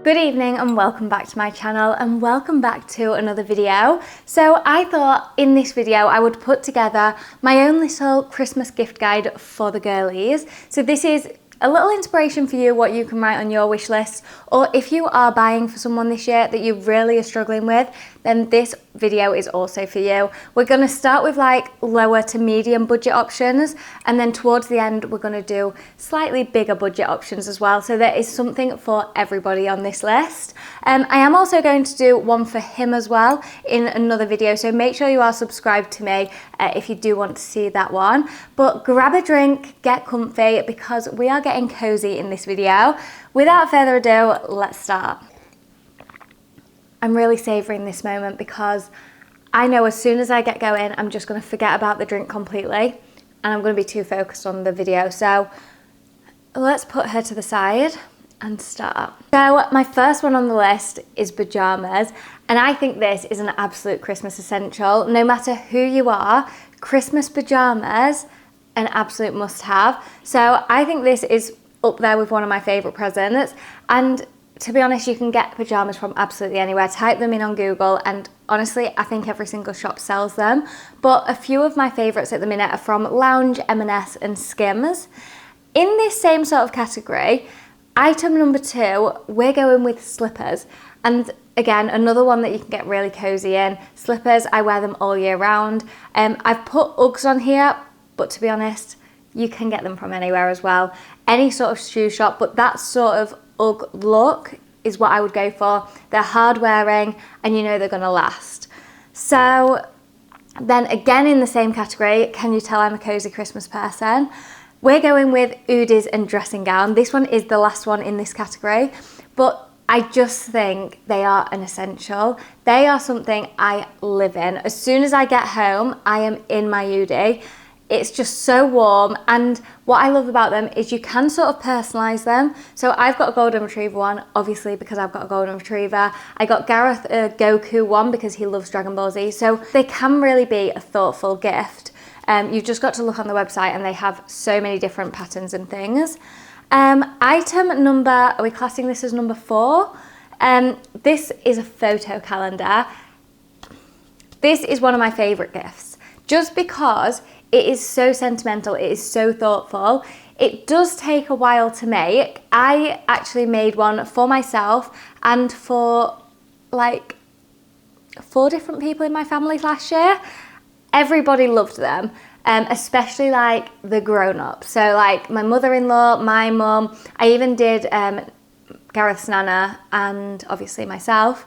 Good evening and welcome back to my channel and welcome back to another video. So I thought in this video I would put together my own little Christmas gift guide for the girlies. So this is a little inspiration for you, what you can write on your wish list, or if you are buying for someone this year that you really are struggling with, then this video is also for you. We're going to start with like lower to medium budget options, and then towards the end we're going to do slightly bigger budget options as well. So there is something for everybody on this list. I am also going to do one for him as well in another video, so make sure you are subscribed to me if you do want to see that one. But grab a drink, get comfy, because we are getting cozy in this video. Without further ado, let's start. I'm really savouring this moment because I know as soon as I get going, I'm just going to forget about the drink completely and I'm going to be too focused on the video. So let's put her to the side and start. So my first one on the list is pajamas, and I think this is an absolute Christmas essential. No matter who you are, Christmas pajamas, an absolute must have. So I think this is up there with one of my favourite presents, and to be honest, you can get pajamas from absolutely anywhere. Type them in on Google and honestly, I think every single shop sells them. But a few of my favourites at the minute are from Lounge, M&S and Skims. In this same sort of category, item number 2, we're going with slippers. And again, another one that you can get really cozy in. Slippers, I wear them all year round. I've put Uggs on here, but to be honest, you can get them from anywhere as well. Any sort of shoe shop, but that sort of Ugg look is what I would go for. They're hard wearing and you know they're gonna last. So then again in the same category, can you tell I'm a cozy Christmas person? We're going with hoodies and dressing gown. This one is the last one in this category, but I just think they are an essential. They are something I live in. As soon as I get home, I am in my hoodie. It's just so warm, and what I love about them is you can sort of personalise them. So I've got a golden retriever one, obviously because I've got a golden retriever. I got Gareth a Goku one because he loves Dragon Ball Z. So they can really be a thoughtful gift. You've just got to look on the website and they have so many different patterns and things. Item number, are we classing this as number 4? This is a photo calendar. This is one of my favourite gifts, just because it is so sentimental, it is so thoughtful. It does take a while to make. I actually made one for myself and for like 4 different people in my family last year. Everybody loved them, especially like the grown-ups. So like my mother-in-law, my mum, I even did Gareth's nana and obviously myself.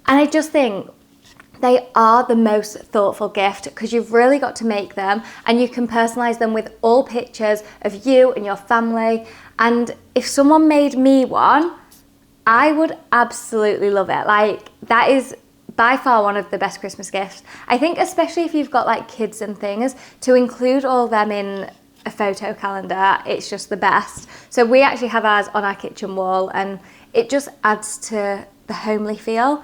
And I just think they are the most thoughtful gift because you've really got to make them and you can personalise them with all pictures of you and your family. And if someone made me one, I would absolutely love it. Like, that is by far one of the best Christmas gifts. I think especially if you've got like kids and things, to include all of them in a photo calendar, it's just the best. So we actually have ours on our kitchen wall and it just adds to the homely feel.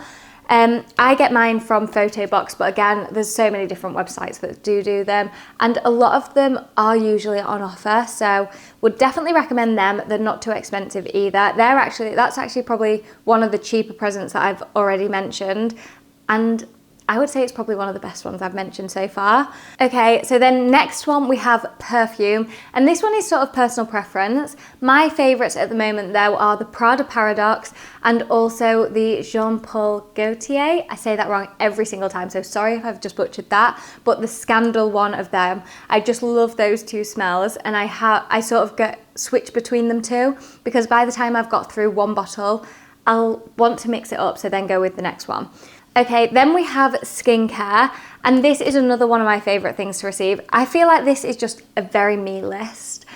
I get mine from Photobox, but again, there's so many different websites that do them, and a lot of them are usually on offer, so would definitely recommend them. They're not too expensive either. That's actually probably one of the cheaper presents that I've already mentioned, and I would say it's probably one of the best ones I've mentioned so far. Okay, so then next one we have perfume, and this one is sort of personal preference. My favourites at the moment though are the Prada Paradox and also the Jean Paul Gaultier. I say that wrong every single time, so sorry if I've just butchered that, but the Scandal one of them. I just love those 2 smells, and I sort of switch between them 2 because by the time I've got through one bottle, I'll want to mix it up, so then go with the next one. Okay, then we have skincare, and this is another one of my favourite things to receive. I feel like this is just a very me list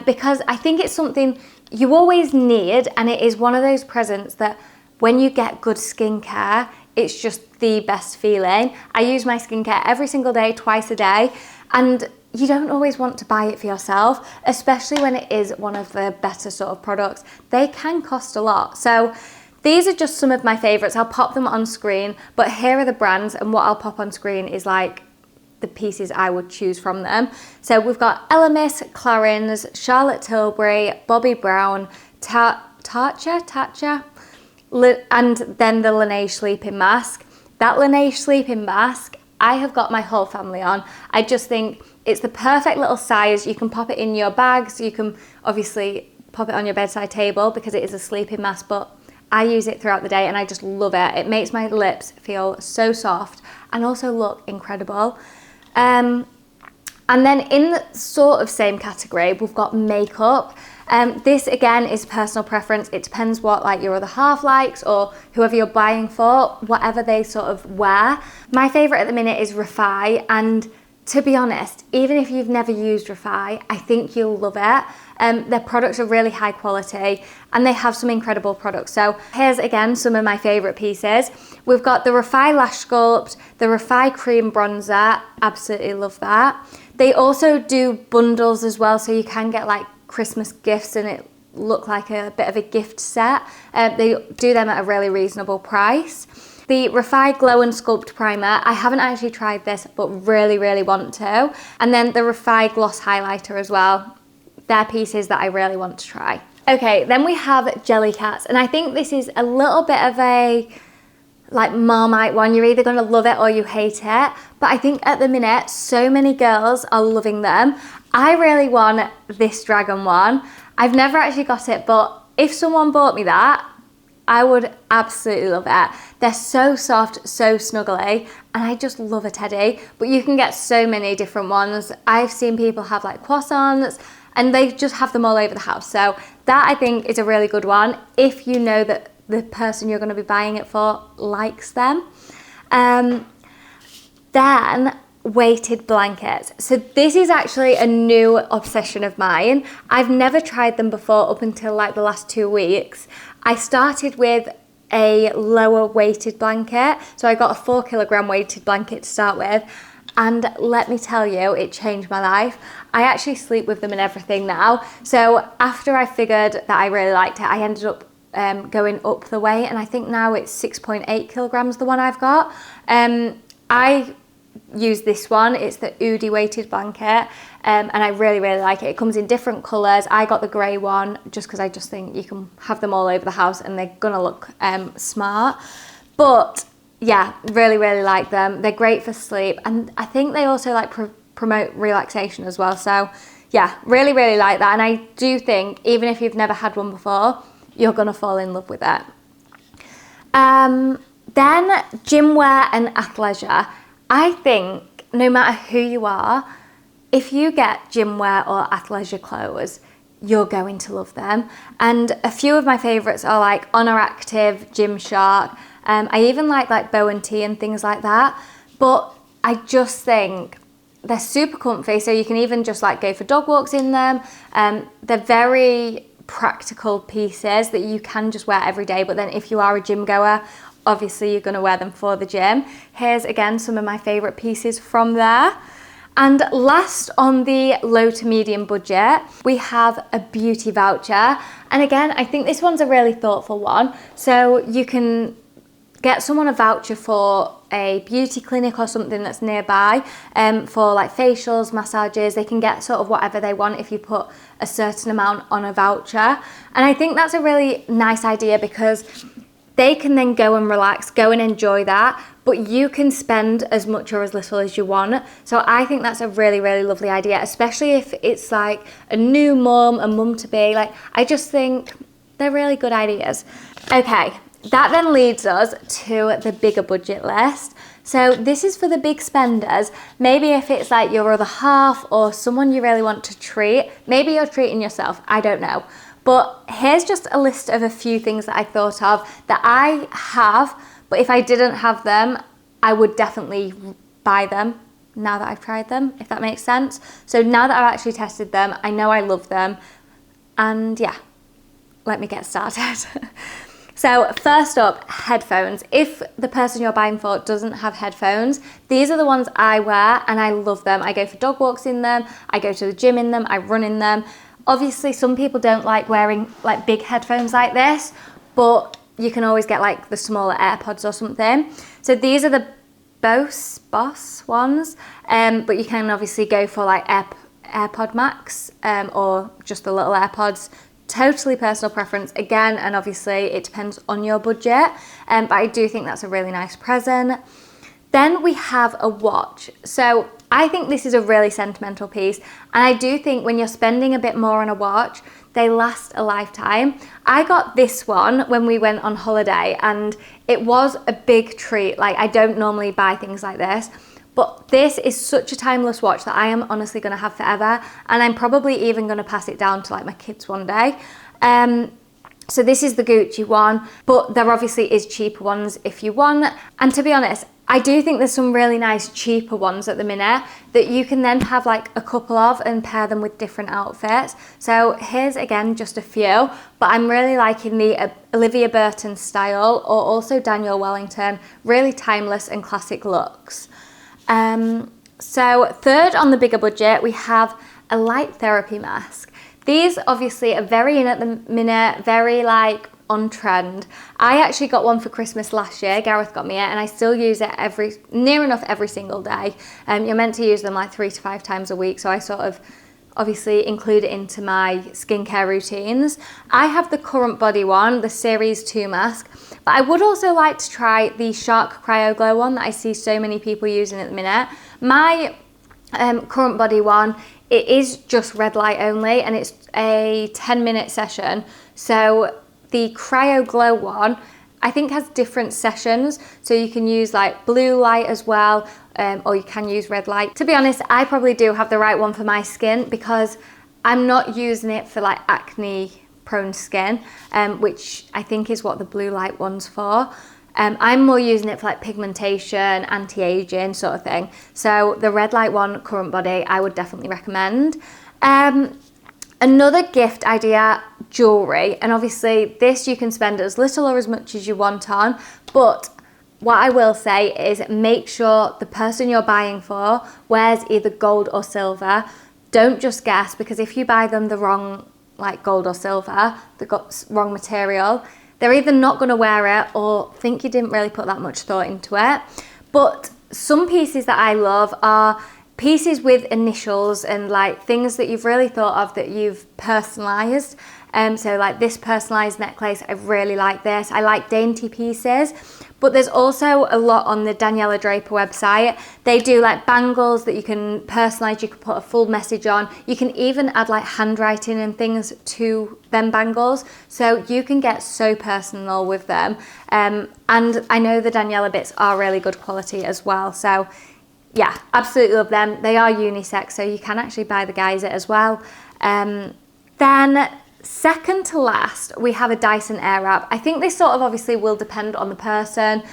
because I think it's something you always need, and it is one of those presents that when you get good skincare, it's just the best feeling. I use my skincare every single day, twice a day, and you don't always want to buy it for yourself, especially when it is one of the better sort of products. They can cost a lot. So these are just some of my favourites. I'll pop them on screen, but here are the brands, and what I'll pop on screen is like the pieces I would choose from them. So we've got Elemis, Clarins, Charlotte Tilbury, Bobbi Brown, Tatcha, And then the Laneige sleeping mask. That Laneige sleeping mask, I have got my whole family on. I just think it's the perfect little size. You can pop it in your bags. You can obviously pop it on your bedside table because it is a sleeping mask, but I use it throughout the day and I just love it. It makes my lips feel so soft and also look incredible. And then in the sort of same category, we've got makeup. This again is personal preference. It depends what like your other half likes or whoever you're buying for, whatever they sort of wear. My favourite at the minute is Refi, and to be honest, even if you've never used Refi, I think you'll love it. Their products are really high quality and they have some incredible products. So here's again some of my favourite pieces. We've got the Refi Lash Sculpt, the Refi Cream Bronzer, absolutely love that. They also do bundles as well, so you can get like Christmas gifts and it look like a bit of a gift set. They do them at a really reasonable price. The Refi Glow and Sculpt Primer, I haven't actually tried this, but really, really want to. And then the Refi Gloss Highlighter as well. They're pieces that I really want to try. Okay, then we have Jellycats, and I think this is a little bit of a like Marmite one. You're either gonna love it or you hate it, but I think at the minute, so many girls are loving them. I really want this dragon one. I've never actually got it, but if someone bought me that, I would absolutely love it. They're so soft, so snuggly, and I just love a teddy. But you can get so many different ones. I've seen people have like croissants, and they just have them all over the house. So that I think is a really good one if you know that the person you're going to be buying it for likes them. Then weighted blankets. So this is actually a new obsession of mine. I've never tried them before up until like the last 2 weeks. I started with a lower weighted blanket. So I got a 4 kilogram weighted blanket to start with. And let me tell you, it changed my life. I actually sleep with them and everything now. So after I figured that I really liked it, I ended up going up the weight, and I think now it's 6.8 kilograms, the one I've got. I use this one. It's the Oodie weighted blanket, and I really, really like it. It comes in different colours. I got the grey one just because I just think you can have them all over the house and they're gonna look smart. But yeah, really, really like them. They're great for sleep, and I think they also like promote relaxation as well. So yeah, really, really like that. And I do think even if you've never had one before, you're gonna fall in love with it. Then gym wear and athleisure. I think no matter who you are, if you get gym wear or athleisure clothes, you're going to love them. And a few of my favourites are like Honor Active, Gymshark. I even like Bow and Tea and things like that. But I just think they're super comfy, so you can even just like go for dog walks in them. They're very practical pieces that you can just wear every day, but then if you are a gym goer, obviously you're going to wear them for the gym. Here's again some of my favourite pieces from there. And last on the low to medium budget, we have a beauty voucher. And again, I think this one's a really thoughtful one. So you can get someone a voucher for a beauty clinic or something that's nearby, for like facials, massages. They can get sort of whatever they want if you put a certain amount on a voucher. And I think that's a really nice idea because they can then go and relax, go and enjoy that, but you can spend as much or as little as you want. So I think that's a really, really lovely idea, especially if it's like a new mum, a mum to be. Like, I just think they're really good ideas. Okay, that then leads us to the bigger budget list. So this is for the big spenders. Maybe if it's like your other half or someone you really want to treat, maybe you're treating yourself, I don't know. But here's just a list of a few things that I thought of that I have, but if I didn't have them, I would definitely buy them now that I've tried them, if that makes sense. So now that I've actually tested them, I know I love them. And yeah, let me get started. So first up, headphones. If the person you're buying for doesn't have headphones, these are the ones I wear and I love them. I go for dog walks in them, I go to the gym in them, I run in them. Obviously, some people don't like wearing like big headphones like this, but you can always get like the smaller AirPods or something. So these are the Boss ones, but you can obviously go for like AirPod Max or just the little AirPods. totally personal preference again, and obviously it depends on your budget, but I do think that's a really nice present. Then we have a watch. So I think this is a really sentimental piece, and I do think when you're spending a bit more on a watch, they last a lifetime. I got this one when we went on holiday, and it was a big treat. Like, I don't normally buy things like this, but this is such a timeless watch that I am honestly gonna have forever, and I'm probably even gonna pass it down to like my kids one day. So this is the Gucci one, but there obviously is cheaper ones if you want. And to be honest, I do think there's some really nice cheaper ones at the minute that you can then have like a couple of and pair them with different outfits. So here's again just a few, but I'm really liking the Olivia Burton style, or also Daniel Wellington, really timeless and classic looks. So third on the bigger budget, we have a light therapy mask. These obviously are very in at the minute, very like on trend. I actually got one for Christmas last year. Gareth got me it, and I still use it near enough every single day. You're meant to use them like 3 to 5 times a week, so I sort of obviously include it into my skincare routines. I have the Current Body one, the Series 2 mask, but I would also like to try the Shark Cryo Glow one that I see so many people using at the minute. My Current Body one, it is just red light only, and it's a 10-minute session. So the Cryo Glow one, I think, has different sessions, so you can use like blue light as well, or you can use red light. To be honest, I probably do have the right one for my skin, because I'm not using it for like acne prone skin, which I think is what the blue light one's for. I'm more using it for like pigmentation, anti-aging sort of thing. So the red light one, Current Body, I would definitely recommend. Another gift idea, jewellery. And obviously this you can spend as little or as much as you want on, but what I will say is make sure the person you're buying for wears either gold or silver. Don't just guess, because if you buy them the wrong like gold or silver, the wrong material, they're either not going to wear it or think you didn't really put that much thought into it. But some pieces that I love are pieces with initials and like things that you've really thought of that you've personalised. So like this personalised necklace, I really like this. I like dainty pieces, but there's also a lot on the Daniela Draper website. They do like bangles that you can personalise, you can put a full message on. You can even add like handwriting and things to them bangles. So you can get so personal with them. And I know the Daniela bits are really good quality as well. So yeah, absolutely love them. They are unisex, so you can actually buy the guys it as well. Then second to last, we have a Dyson Airwrap. I think this sort of obviously will depend on the person.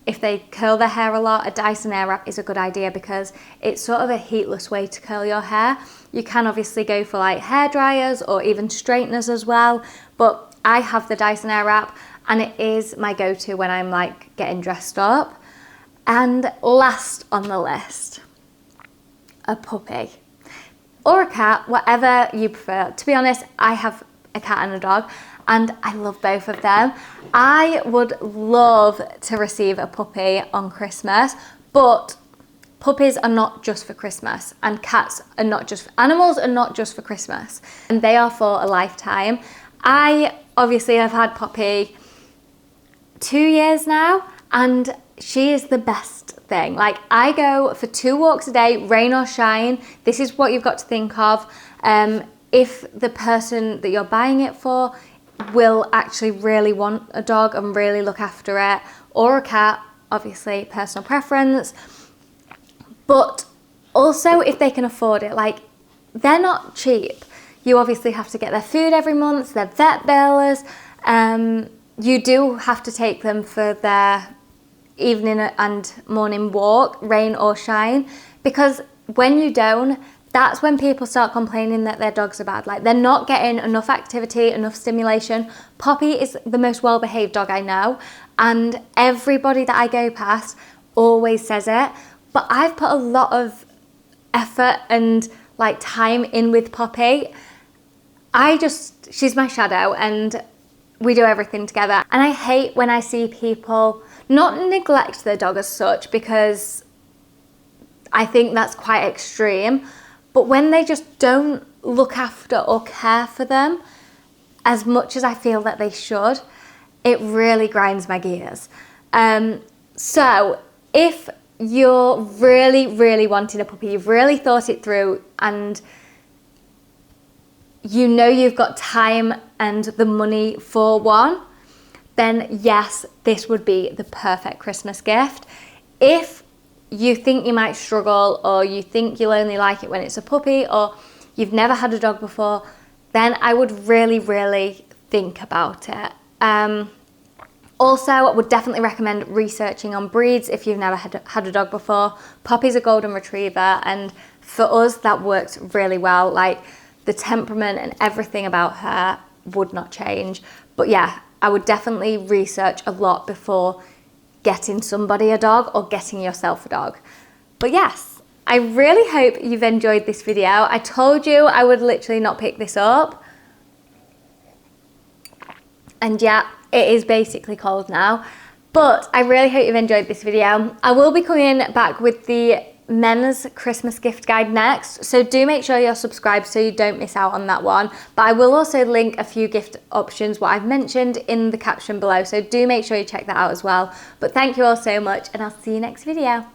If they curl their hair a lot, a Dyson Airwrap is a good idea because it's sort of a heatless way to curl your hair. You can obviously go for like hair dryers or even straighteners as well, but I have the Dyson Airwrap and it is my go-to when I'm like getting dressed up. And last on the list, a puppy. Or a cat, whatever you prefer. To be honest, I have a cat and a dog, and I love both of them. I would love to receive a puppy on Christmas, but puppies are not just for Christmas, and cats are not just, animals are not just for Christmas, and they are for a lifetime. I obviously have had Poppy 2 years now, and she is the best thing. Like, I go for 2 walks a day, rain or shine. This is what you've got to think of. If the person that you're buying it for will actually really want a dog and really look after it, or a cat, obviously personal preference, but also if they can afford it. Like, they're not cheap. You obviously have to get their food every month, their vet bills. You do have to take them for their evening and morning walk, rain or shine, because when you don't, that's when people start complaining that their dogs are bad. Like, they're not getting enough activity, enough stimulation. Poppy is the most well-behaved dog I know, and everybody that I go past always says it, but I've put a lot of effort and like time in with Poppy. She's my shadow, and we do everything together. And I hate when I see people not neglect their dog as such, because I think that's quite extreme, but when they just don't look after or care for them, as much as I feel that they should, it really grinds my gears. So if you're really wanting a puppy, you've really thought it through, and you know you've got time and the money for one, then yes, this would be the perfect Christmas gift. If you think you might struggle, or you think you'll only like it when it's a puppy, or you've never had a dog before, then I would really think about it. Also, I would definitely recommend researching on breeds if you've never had a dog before. Poppy's a golden retriever, and for us that works really well. Like, the temperament and everything about her would not change. But yeah, I would definitely research a lot before getting somebody a dog or getting yourself a dog. But yes, I really hope you've enjoyed this video. I told you I would literally not pick this up. And yeah, it is basically cold now. But I really hope you've enjoyed this video. I will be coming back with the men's Christmas gift guide next, so do make sure you're subscribed so you don't miss out on that one. But I will also link a few gift options, what I've mentioned, in the caption below, so do make sure you check that out as well. But thank you all so much, and I'll see you next video.